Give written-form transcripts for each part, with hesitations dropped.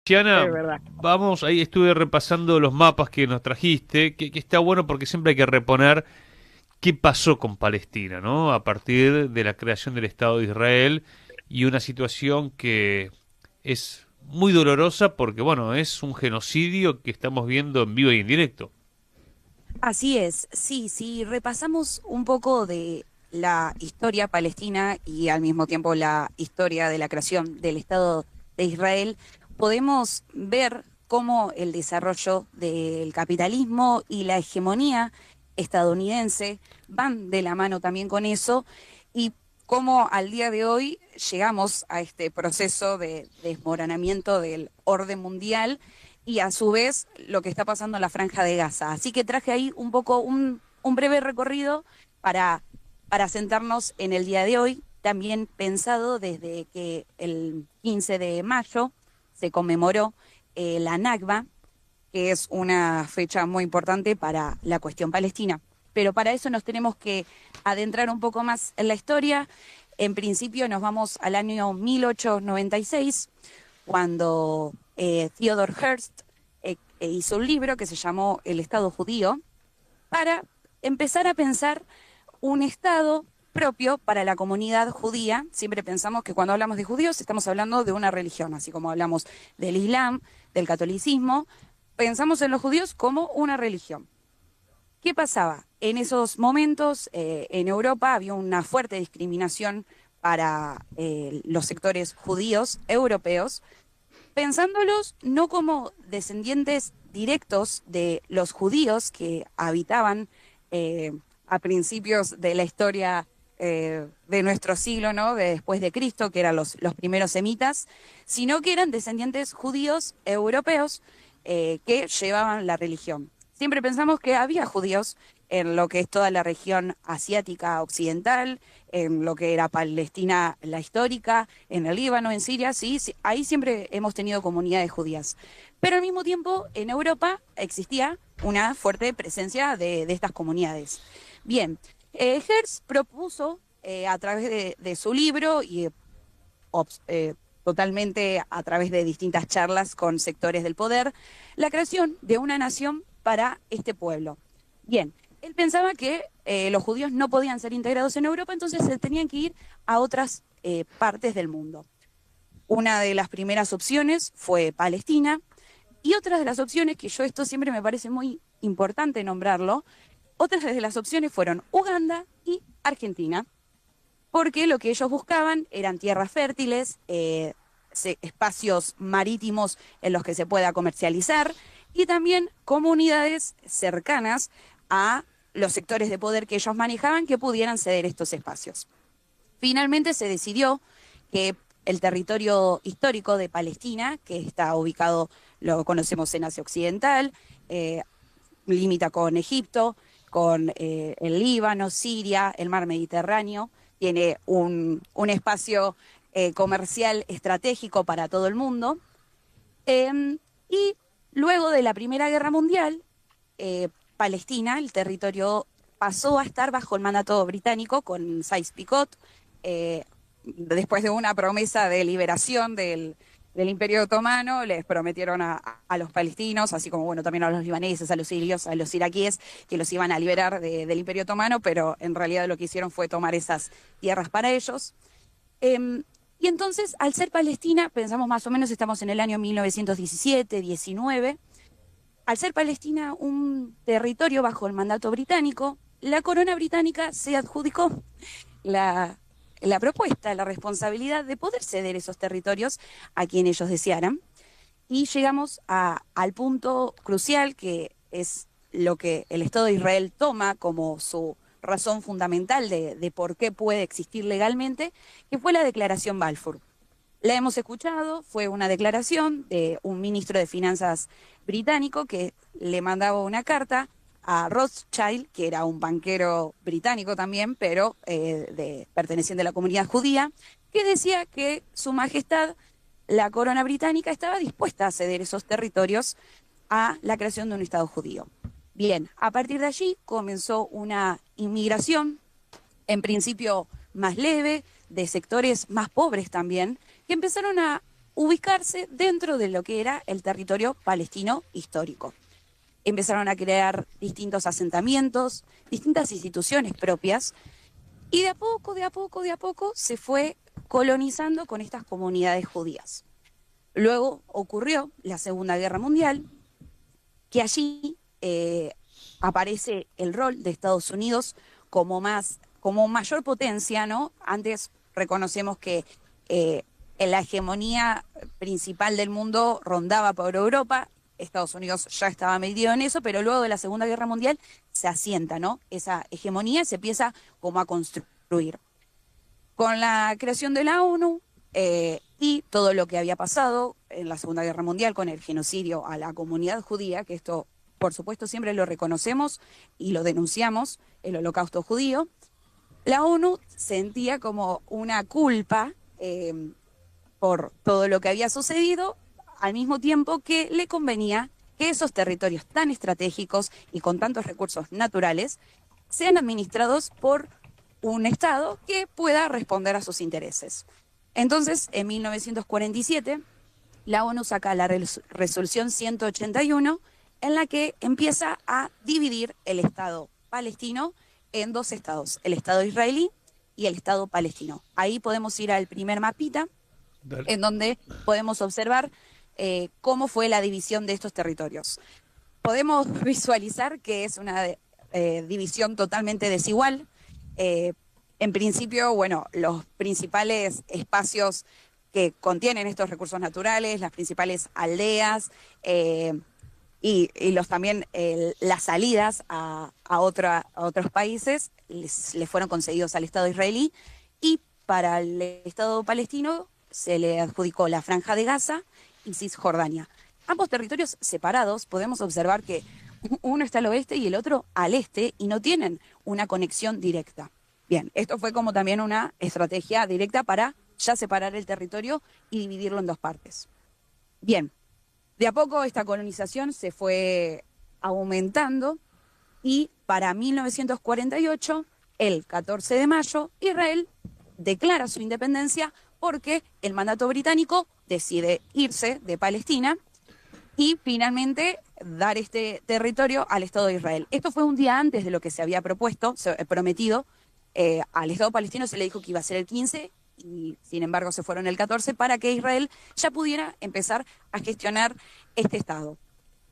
Tiana, Es verdad. vamos, ahí estuve repasando los mapas que nos trajiste, que está bueno porque siempre hay que reponer qué pasó con Palestina, ¿no? A partir de la creación del Estado de Israel y una situación que es muy dolorosa porque, bueno, es un genocidio que estamos viendo en vivo y en directo. Así es, sí, sí, repasamos un poco de la historia palestina y al mismo tiempo la historia de la creación del Estado de Israel, podemos ver cómo el desarrollo del capitalismo y la hegemonía estadounidense van de la mano también con eso y cómo al día de hoy llegamos a este proceso de desmoronamiento del orden mundial y a su vez lo que está pasando en la Franja de Gaza. Así que traje ahí un poco un breve recorrido para, para sentarnos en el día de hoy, también pensado desde que el 15 de mayo se conmemoró la Nakba, que es una fecha muy importante para la cuestión palestina. Pero para eso nos tenemos que adentrar un poco más en la historia. En principio nos vamos al año 1896, cuando Theodor Herzl hizo un libro que se llamó El Estado Judío, para empezar a pensar un Estado propio para la comunidad judía. Siempre pensamos que cuando hablamos de judíos estamos hablando de una religión, así como hablamos del Islam, del catolicismo, pensamos en los judíos como una religión. ¿Qué pasaba? En esos momentos en Europa había una fuerte discriminación para los sectores judíos europeos, pensándolos no como descendientes directos de los judíos que habitaban eh, a principios de la historia de nuestro siglo, ¿no? De después de Cristo, que eran los primeros semitas, sino que eran descendientes judíos europeos que llevaban la religión. Siempre pensamos que había judíos en lo que es toda la región asiática occidental, en lo que era Palestina la histórica, en el Líbano, en Siria, sí, sí, ahí siempre hemos tenido comunidades judías. Pero al mismo tiempo, en Europa existía una fuerte presencia de estas comunidades. Bien, Hertz propuso a través de su libro y totalmente a través de distintas charlas con sectores del poder, la creación de una nación para este pueblo. Bien, él pensaba que los judíos no podían ser integrados en Europa, entonces se tenían que ir a otras partes del mundo. Una de las primeras opciones fue Palestina y otras de las opciones, que yo esto siempre me parece muy importante nombrarlo, otras de las opciones fueron Uganda y Argentina, porque lo que ellos buscaban eran tierras fértiles, espacios marítimos en los que se pueda comercializar y también comunidades cercanas a los sectores de poder que ellos manejaban que pudieran ceder estos espacios. Finalmente se decidió que el territorio histórico de Palestina, que está ubicado, lo conocemos en Asia Occidental, eh, limita con Egipto, con el Líbano, Siria, el mar Mediterráneo, tiene un espacio comercial estratégico para todo el mundo. Y luego de la Primera Guerra Mundial, Palestina, el territorio, pasó a estar bajo el mandato británico con Sykes-Picot, eh, después de una promesa de liberación del Imperio Otomano, les prometieron a los palestinos, así como bueno, también a los libaneses, a los sirios, a los iraquíes, que los iban a liberar del Imperio Otomano, pero en realidad lo que hicieron fue tomar esas tierras para ellos. Y entonces, al ser Palestina, pensamos más o menos, estamos en el año 1917, 19, al ser Palestina un territorio bajo el mandato británico, la corona británica se adjudicó la, la propuesta, la responsabilidad de poder ceder esos territorios a quien ellos desearan. Y llegamos al punto crucial que es lo que el Estado de Israel toma como su razón fundamental de por qué puede existir legalmente, que fue la Declaración Balfour. La hemos escuchado, fue una declaración de un ministro de Finanzas británico que le mandaba una carta a Rothschild, que era un banquero británico también, pero perteneciente a la comunidad judía, que decía que Su Majestad, la corona británica, estaba dispuesta a ceder esos territorios a la creación de un Estado judío. Bien, a partir de allí comenzó una inmigración, en principio más leve, de sectores más pobres también, que empezaron a ubicarse dentro de lo que era el territorio palestino histórico. Empezaron a crear distintos asentamientos, distintas instituciones propias, y de a poco, de a poco, de a poco se fue colonizando con estas comunidades judías. Luego ocurrió la Segunda Guerra Mundial, que allí aparece el rol de Estados Unidos como mayor potencia, ¿no? Antes reconocemos que la hegemonía principal del mundo rondaba por Europa. Estados Unidos ya estaba metido en eso, pero luego de la Segunda Guerra Mundial se asienta, ¿no? Esa hegemonía se empieza como a construir. Con la creación de la ONU y todo lo que había pasado en la Segunda Guerra Mundial con el genocidio a la comunidad judía, que esto, por supuesto, siempre lo reconocemos y lo denunciamos, el holocausto judío, la ONU sentía como una culpa por todo lo que había sucedido, al mismo tiempo que le convenía que esos territorios tan estratégicos y con tantos recursos naturales sean administrados por un Estado que pueda responder a sus intereses. Entonces, en 1947, la ONU saca la resolución 181, en la que empieza a dividir el Estado palestino en dos estados, el Estado israelí y el Estado palestino. Ahí podemos ir al primer mapita, Dale. en donde podemos observar cómo fue la división de estos territorios. Podemos visualizar que es una división totalmente desigual. En principio, bueno, los principales espacios que contienen estos recursos naturales, las principales aldeas y los también las salidas a otros países les fueron concedidos al Estado israelí, y para el Estado palestino se le adjudicó la Franja de Gaza y Cisjordania. Ambos territorios separados, podemos observar que uno está al oeste y el otro al este, y no tienen una conexión directa. Bien, esto fue como también una estrategia directa para ya separar el territorio y dividirlo en dos partes. Bien, de a poco esta colonización se fue aumentando, y para 1948, el 14 de mayo, Israel declara su independencia porque el mandato británico decide irse de Palestina y finalmente dar este territorio al Estado de Israel. Esto fue un día antes de lo que se había prometido. Al Estado palestino se le dijo que iba a ser el 15, y sin embargo se fueron el 14 para que Israel ya pudiera empezar a gestionar este Estado.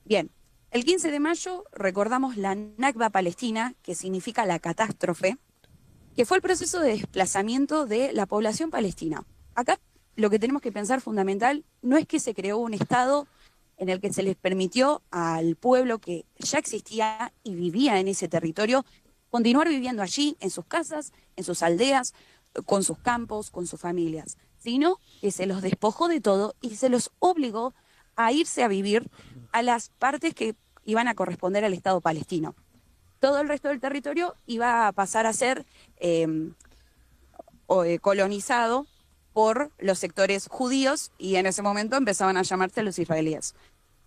Bien, el 15 de mayo recordamos la Nakba palestina, que significa la catástrofe, que fue el proceso de desplazamiento de la población palestina. Acá lo que tenemos que pensar fundamental no es que se creó un Estado en el que se les permitió al pueblo que ya existía y vivía en ese territorio continuar viviendo allí, en sus casas, en sus aldeas, con sus campos, con sus familias, sino que se los despojó de todo y se los obligó a irse a vivir a las partes que iban a corresponder al Estado palestino. Todo el resto del territorio iba a pasar a ser colonizado por los sectores judíos, y en ese momento empezaban a llamarse los israelíes.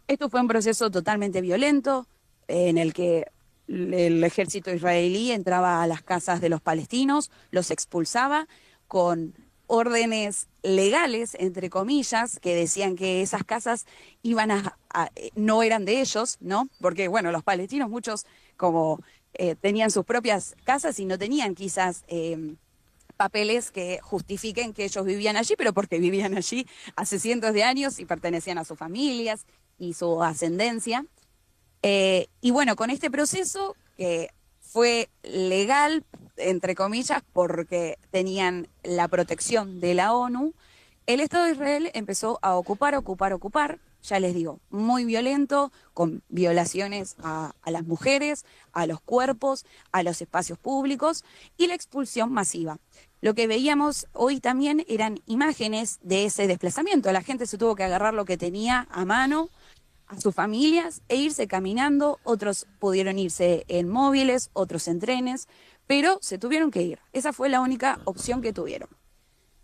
Esto fue un proceso totalmente violento, en el que el ejército israelí entraba a las casas de los palestinos, los expulsaba con órdenes legales, entre comillas, que decían que esas casas no eran de ellos, ¿no? Porque, bueno, los palestinos, muchos como tenían sus propias casas y no tenían quizás papeles que justifiquen que ellos vivían allí, pero porque vivían allí hace cientos de años y pertenecían a sus familias y su ascendencia. Y bueno, con este proceso, que fue legal, entre comillas, porque tenían la protección de la ONU, el Estado de Israel empezó a ocupar, ya les digo, muy violento, con violaciones a las mujeres, a los cuerpos, a los espacios públicos, y la expulsión masiva. Lo que veíamos hoy también eran imágenes de ese desplazamiento. La gente se tuvo que agarrar lo que tenía a mano, a sus familias, e irse caminando. Otros pudieron irse en móviles, otros en trenes, pero se tuvieron que ir. Esa fue la única opción que tuvieron.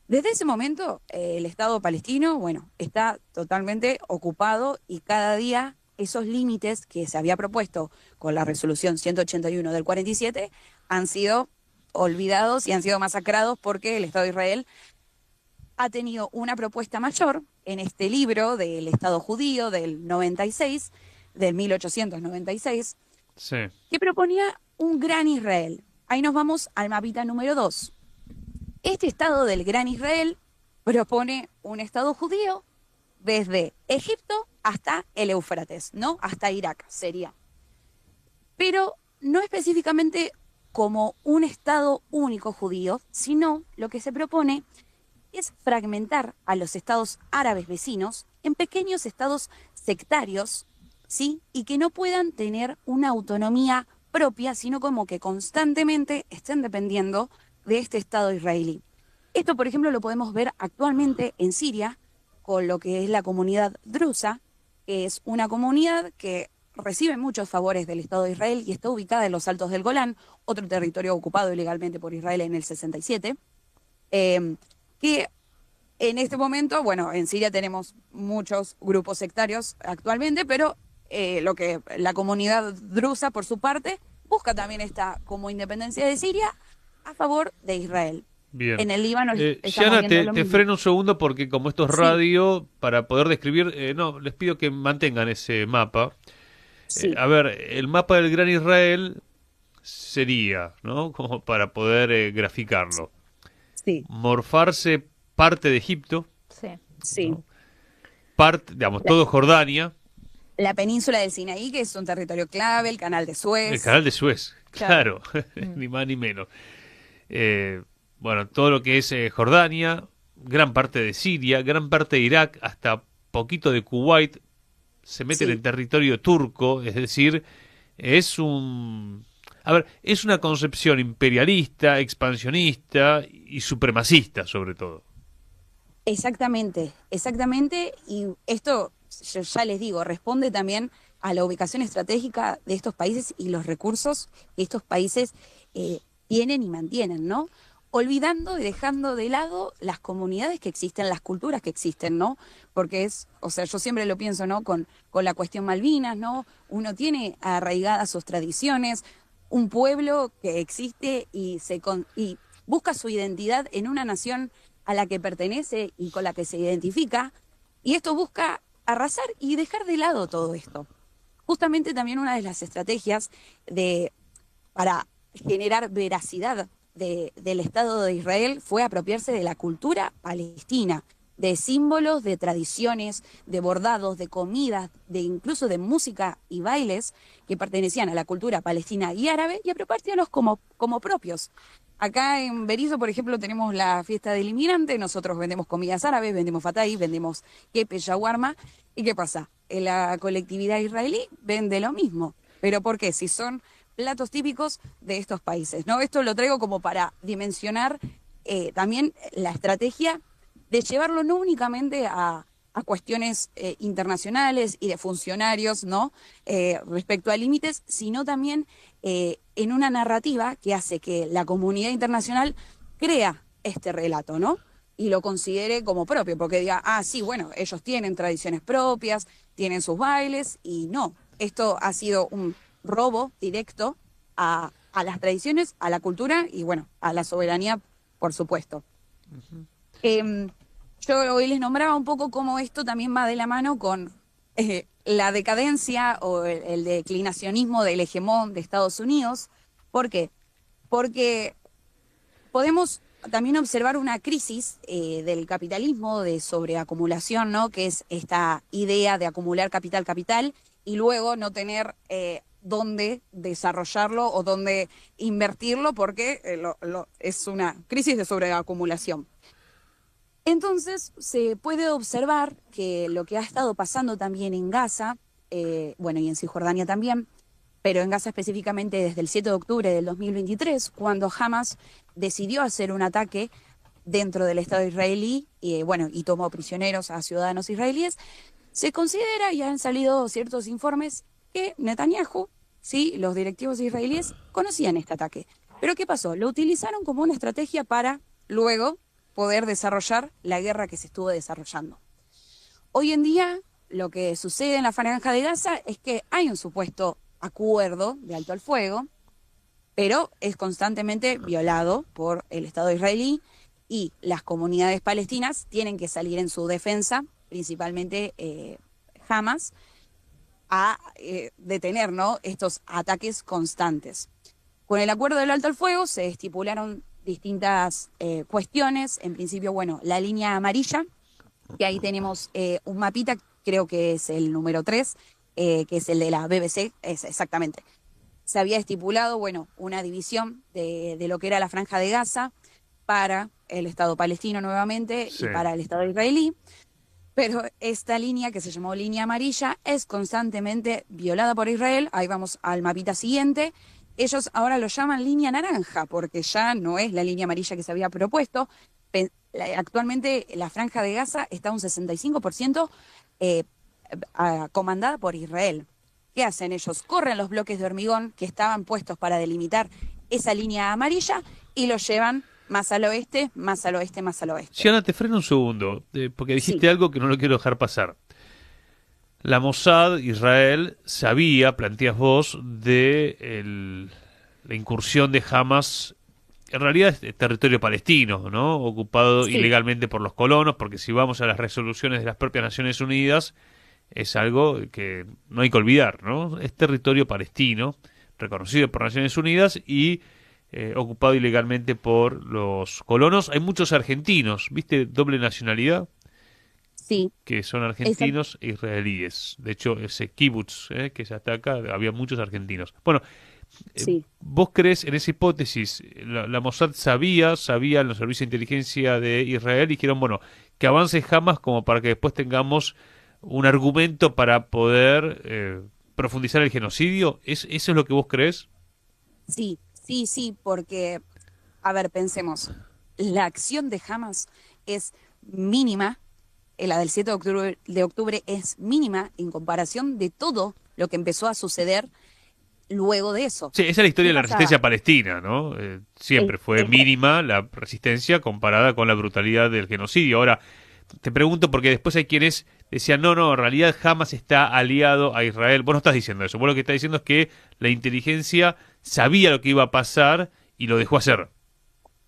Desde ese momento, el Estado palestino, bueno, está totalmente ocupado, y cada día esos límites que se había propuesto con la resolución 181 del 47 han sido olvidados y han sido masacrados, porque el Estado de Israel ha tenido una propuesta mayor en este libro del Estado judío del 96, del 1896, Sí. que proponía un gran Israel. Ahí nos vamos al mapita número 2. Este Estado del gran Israel propone un Estado judío desde Egipto hasta el Éufrates, ¿no? Hasta Irak sería. Pero no específicamente como un Estado único judío, sino lo que se propone es fragmentar a los estados árabes vecinos en pequeños estados sectarios, ¿sí? Y que no puedan tener una autonomía propia, sino como que constantemente estén dependiendo de este Estado israelí. Esto, por ejemplo, lo podemos ver actualmente en Siria, con lo que es la comunidad drusa, que es una comunidad que recibe muchos favores del Estado de Israel y está ubicada en los Altos del Golán, otro territorio ocupado ilegalmente por Israel en el 67, que en este momento, bueno, en Siria tenemos muchos grupos sectarios actualmente, pero lo que la comunidad drusa, por su parte, busca también esta como independencia de Siria a favor de Israel. Bien. En el Líbano estamos Shiana, viendo lo te mismo. freno un segundo porque como esto es Sí, radio, para poder describir, no, les pido que mantengan ese mapa. sí, A ver, el mapa del Gran Israel sería, ¿no? Como para poder graficarlo. sí, Morfarse parte de Egipto, Sí. sí. ¿no? Parte, digamos, La, todo Jordania, la península del Sinaí, que es un territorio clave, el canal de el Suez. canal de Suez, Claro. claro, ni más ni menos. Bueno, todo lo que es Jordania, gran parte de Siria, gran parte de Irak, hasta poquito de Kuwait, se mete en el Sí, territorio turco, es decir, es un... A ver, es una concepción imperialista, expansionista y supremacista, sobre todo. exactamente, exactamente. Y esto, yo ya les digo, responde también a la ubicación estratégica de estos países y los recursos que estos países eh, tienen y mantienen, ¿no? Olvidando y dejando de lado las comunidades que existen, las culturas que existen, ¿no? Porque es, o sea, yo siempre lo pienso, ¿no? Con la cuestión Malvinas, ¿no? Uno tiene arraigadas sus tradiciones, un pueblo que existe y busca su identidad en una nación a la que pertenece y con la que se identifica, y esto busca arrasar y dejar de lado todo esto. Justamente también una de las estrategias de, para generar veracidad del Estado de Israel fue apropiarse de la cultura palestina, de símbolos, de tradiciones, de bordados, de comidas, de incluso de música y bailes que pertenecían a la cultura palestina y árabe y apropiárselos como propios. Acá en Berizo, por ejemplo, tenemos la fiesta del inmigrante, nosotros vendemos comidas árabes, vendemos fatay, vendemos kepe, shawarma, ¿y qué pasa? En la colectividad israelí vende lo mismo. ¿Pero por qué? Si son platos típicos de estos países, ¿no? Esto lo traigo como para dimensionar también la estrategia de llevarlo no únicamente a cuestiones internacionales y de funcionarios, ¿no? Respecto a límites, sino también en una narrativa que hace que la comunidad internacional crea este relato, ¿no? Y lo considere como propio, porque diga, ah, sí, bueno, ellos tienen tradiciones propias, tienen sus bailes, y no, esto ha sido un robo directo a las tradiciones, a la cultura y, bueno, a la soberanía, por supuesto. Eh, yo hoy les nombraba un poco cómo esto también va de la mano con la decadencia o el declinacionismo del hegemón de Estados Unidos. ¿Por qué? Porque podemos también observar una crisis del capitalismo, de sobreacumulación, ¿no? Que es esta idea de acumular capital, capital, y luego no tener dónde desarrollarlo o dónde invertirlo, porque es una crisis de sobreacumulación. Entonces, se puede observar que lo que ha estado pasando también en Gaza, bueno, y en Cisjordania también, pero en Gaza específicamente desde el 7 de octubre del 2023, cuando Hamas decidió hacer un ataque dentro del Estado israelí, bueno, y tomó prisioneros a ciudadanos israelíes, se considera, y han salido ciertos informes, que Netanyahu, sí, los directivos israelíes, conocían este ataque. Pero ¿qué pasó? Lo utilizaron como una estrategia para luego poder desarrollar la guerra que se estuvo desarrollando. Hoy en día, lo que sucede en la Franja de Gaza es que hay un supuesto acuerdo de alto al fuego, pero es constantemente violado por el Estado israelí y las comunidades palestinas tienen que salir en su defensa, principalmente Hamas, a detener, ¿no?, estos ataques constantes. Con el acuerdo del alto al fuego se estipularon distintas cuestiones. En principio, bueno, la línea amarilla, que ahí tenemos un mapita, creo que es el número 3, que es el de la BBC, es exactamente. Se había estipulado, bueno, una división de lo que era la Franja de Gaza para el Estado palestino nuevamente Sí. y para el Estado israelí. Pero esta línea, que se llamó línea amarilla, es constantemente violada por Israel. Ahí vamos al mapita siguiente. Ellos ahora lo llaman línea naranja, porque ya no es la línea amarilla que se había propuesto. Actualmente la Franja de Gaza está un 65% comandada por Israel. ¿Qué hacen ellos? Corren los bloques de hormigón que estaban puestos para delimitar esa línea amarilla y los llevan más al oeste, más al oeste, más al oeste. Gianna, te freno un segundo, porque dijiste Sí, algo que no lo quiero dejar pasar. La Mossad, Israel, sabía, planteas vos, la incursión de Hamas, en realidad es territorio palestino, ¿no? Ocupado sí, ilegalmente por los colonos, porque si vamos a las resoluciones de las propias Naciones Unidas, es algo que no hay que olvidar, ¿no? Es territorio palestino, reconocido por Naciones Unidas y ocupado ilegalmente por los colonos. Hay muchos argentinos, ¿viste? Doble nacionalidad, sí, que son exacto, argentinos e israelíes. De hecho, ese kibutz que se ataca, había muchos argentinos. Bueno, sí. ¿vos crees en esa hipótesis? La Mossad sabía los servicios de inteligencia de Israel y dijeron, bueno, que avance Hamas como para que después tengamos un argumento para poder profundizar el genocidio. ¿Eso es lo que vos crees? Sí, sí, sí, porque, a ver, pensemos, la acción de Hamas es mínima, la del 7 de octubre es mínima en comparación de todo lo que empezó a suceder luego de eso. Sí, esa es la historia ¿Qué de la pasaba? resistencia palestina, ¿no? Es, Siempre fue es que- mínima la resistencia comparada con la brutalidad del genocidio. Ahora, te pregunto porque después hay quienes decían, no, no, en realidad Hamas está aliado a Israel. Vos no estás diciendo eso. Vos lo que estás diciendo es que la inteligencia sabía lo que iba a pasar y lo dejó hacer.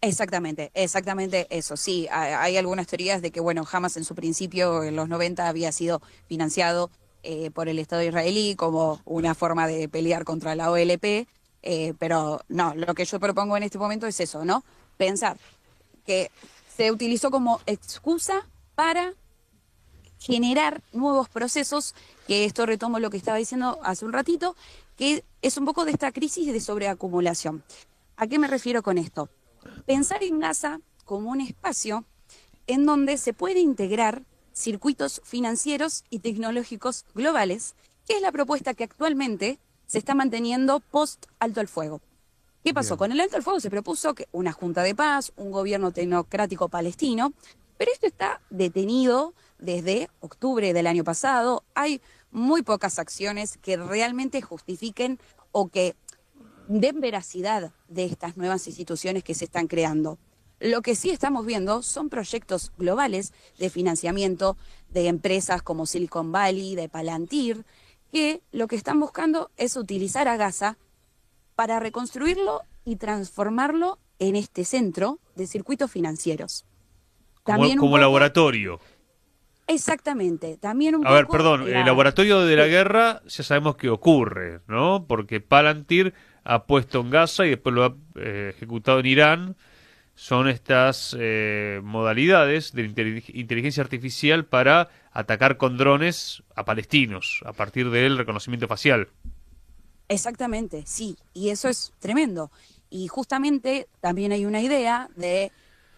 Exactamente, exactamente eso. Sí, hay algunas teorías de que, bueno, Hamas en su principio, en los 90, había sido financiado por el Estado israelí como una forma de pelear contra la OLP, pero no, lo que yo propongo en este momento es eso, ¿no? Pensar que se utilizó como excusa para generar nuevos procesos, que esto retomo lo que estaba diciendo hace un ratito, que es un poco de esta crisis de sobreacumulación. ¿A qué me refiero con esto? Pensar en Gaza como un espacio en donde se puede integrar circuitos financieros y tecnológicos globales, que es la propuesta que actualmente se está manteniendo post alto al fuego. ¿Qué pasó? Bien. Con el alto al fuego se propuso que una junta de paz, un gobierno tecnocrático palestino, pero esto está detenido desde octubre del año pasado. Hay muy pocas acciones que realmente justifiquen o que den veracidad de estas nuevas instituciones que se están creando. Lo que sí estamos viendo son proyectos globales de financiamiento de empresas como Silicon Valley, de Palantir, que lo que están buscando es utilizar a Gaza para reconstruirlo y transformarlo en este centro de circuitos financieros. Como, También un como poco, laboratorio. exactamente, también un A ver, poco perdón, el laboratorio de la Sí, guerra ya sabemos que ocurre, ¿no? Porque Palantir ha puesto en Gaza y después lo ha ejecutado en Irán. Son estas modalidades de inteligencia artificial para atacar con drones a palestinos a partir del reconocimiento facial. exactamente, sí, y eso es tremendo. Y justamente también hay una idea de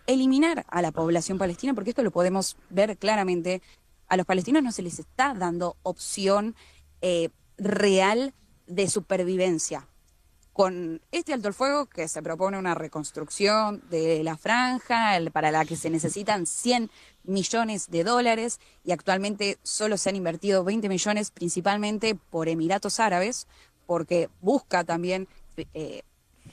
eliminar a la población palestina, porque esto lo podemos ver claramente. A los palestinos no se les está dando opción real de supervivencia. Con este alto el fuego, que se propone una reconstrucción de la franja, para la que se necesitan 100 millones de dólares, y actualmente solo se han invertido 20 millones, principalmente por Emiratos Árabes, porque busca también eh,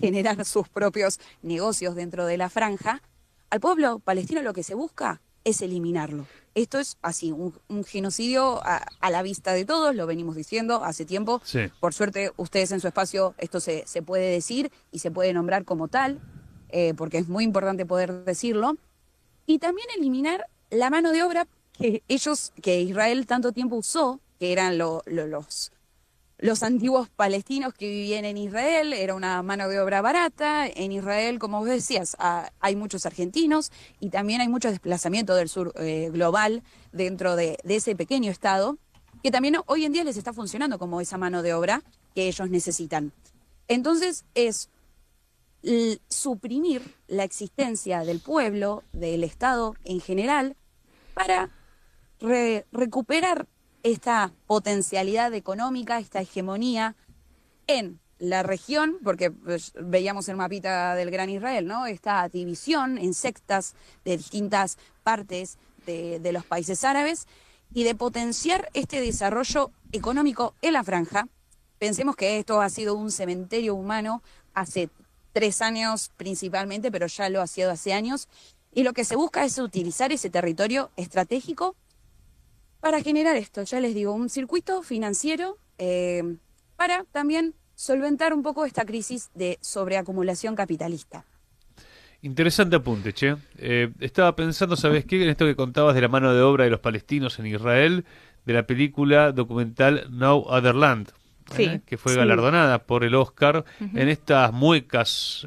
generar sus propios negocios dentro de la franja. Al pueblo palestino lo que se busca es eliminarlo. Esto es así, un genocidio a la vista de todos, lo venimos diciendo hace tiempo. Sí. Por suerte, ustedes en su espacio esto se puede decir y se puede nombrar como tal, porque es muy importante poder decirlo. y también eliminar la mano de obra que Israel tanto tiempo usó, que eran los antiguos palestinos que vivían en Israel. Era una mano de obra barata. En Israel, como vos decías, hay muchos argentinos y también hay mucho desplazamiento del sur global dentro de ese pequeño estado, que también hoy en día les está funcionando como esa mano de obra que ellos necesitan. Entonces es suprimir la existencia del pueblo, del Estado en general, para recuperar esta potencialidad económica, esta hegemonía en la región, porque pues, veíamos el mapita del Gran Israel, ¿no? Esta división en sectas de distintas partes de los países árabes, y de potenciar este desarrollo económico en la franja. Pensemos que esto ha sido un cementerio humano hace 3 años principalmente, pero ya lo ha sido hace años, y lo que se busca es utilizar ese territorio estratégico para generar esto, ya les digo, un circuito financiero para también solventar un poco esta crisis de sobreacumulación capitalista. Interesante apunte, che. Estaba pensando, ¿sabes qué? En esto que contabas de la mano de obra de los palestinos en Israel, de la película documental No Other Land, Sí, que fue Sí, galardonada por el Oscar ujú. en estas muecas,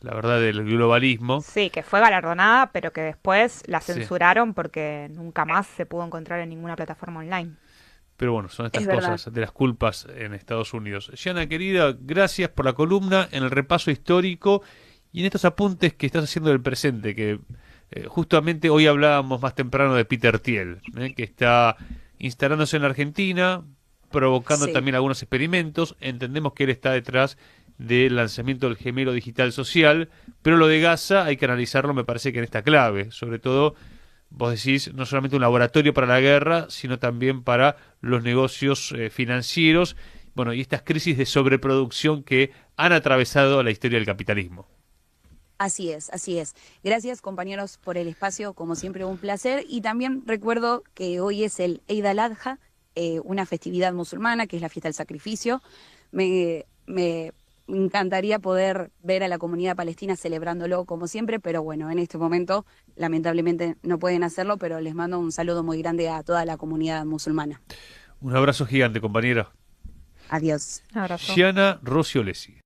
la verdad, del globalismo. Sí, que fue galardonada, pero que después la Sí. censuraron porque nunca más se pudo encontrar en ninguna plataforma online. Pero bueno, son estas es verdad. cosas de las culpas en Estados Unidos. Gianna, querida, gracias por la columna, en el repaso histórico y en estos apuntes que estás haciendo del presente, que justamente hoy hablábamos más temprano de Peter Thiel, que está instalándose en la Argentina, provocando Sí. también algunos experimentos. Entendemos que él está detrás del lanzamiento del gemelo digital social, pero lo de Gaza hay que analizarlo, me parece que en esta clave, sobre todo vos decís, no solamente un laboratorio para la guerra, sino también para los negocios financieros, bueno, y estas crisis de sobreproducción que han atravesado la historia del capitalismo. Así es, así es. Gracias, compañeros, por el espacio, como siempre un placer. Y también recuerdo que hoy es el Eid al-Adha, una festividad musulmana, que es la fiesta del sacrificio. Me encantaría poder ver a la comunidad palestina celebrándolo como siempre, pero bueno, en este momento lamentablemente no pueden hacerlo, pero les mando un saludo muy grande a toda la comunidad musulmana. Un abrazo gigante, compañera. Adiós. Un abrazo. Gianna Rossi Olesi.